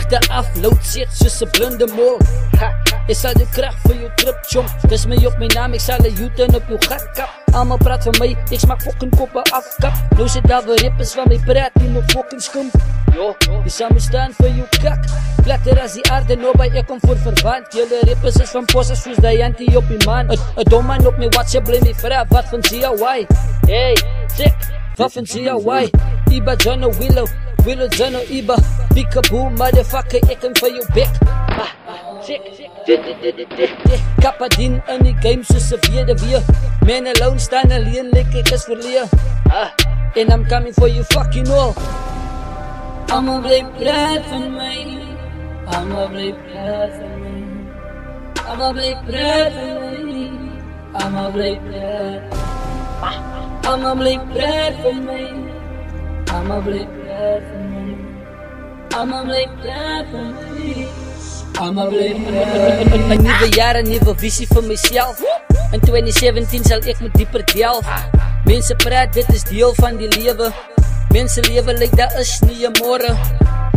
Ligte afload zit soos 'n blinde mol. Ek sal die krag vir jou trip chomp. Dis my op my naam, ek sal 'n U-turn op jou gat kap. Almal praat van my, ek smaak fucking koppe afkap. Nou sit daar weer rappers van my praat, die my fucking skump. Die samen staan vir jou kak. Platter as die aarde, nou by ek kom voor verwant. Julle rappers is van posse soos die jantie op die man. 'n dom man op my WhatsApp bly my vra, wat van CLY? Hey, sick, wat van CLY? Iba Jono Willow Jono Iba. Peekaboo, motherfucker, ek kan vir jou bek. Kappadien in die game soos 'n weduwee. Man alone staan alleen, ek is verleer. And I'm coming for you fucking all. Almal bly praat van my. Almal bly praat van my. Almal bly praat van my. Almal bly praat. Almal bly praat van my. Almal bly praat van my. Almal bly praat van my. Almal bly praat. 'n nuwe jaar, 'n nuwe visie vir myself. In 2017 sal ek met dieper delf. Mense praat, dit is deel van die lewe. Mense lewe lyk daar is nie 'n môre.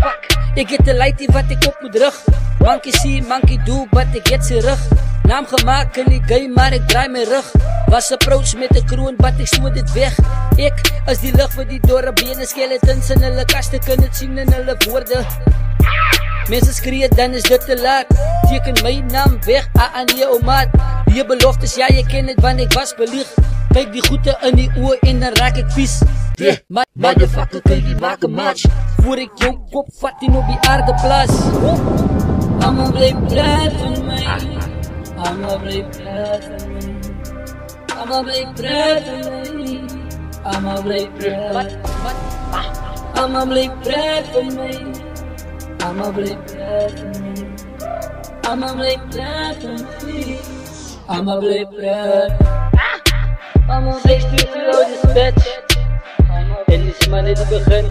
Fuck, ek het 'n laaitjie wat ek op moet rig. Monkey see, monkey do, but ek het sy rug. Naam gemaak in die game, maar ek draai my rug. Was approach met 'n kroon, but ek stoot dit weg. Ek is die lig vir die dorre bene, skeletons in hulle kaste kan dit sien in hulle woorde. Mense skree, dan is dit te laat. Teken my naam weg, nee ou maat. Die beloftes, ja jy ken dit, want ek was belieg. Kyk die goede in die oë en dan raak ek vies. Motherfucker, kyk die maak 'n match. Voor ek jou kop vat en op die aarde plaas. Almal bly praat van my. Almal bly praat van my. Almal bly praat van my. Almal bly praat. Almal bly praat van my. Almal bly praat van my. Almal bly praat van my. Almal bly praat. Almal bly stuur die bitch. En dis maar net die begin.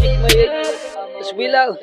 Check my head. It's Willow.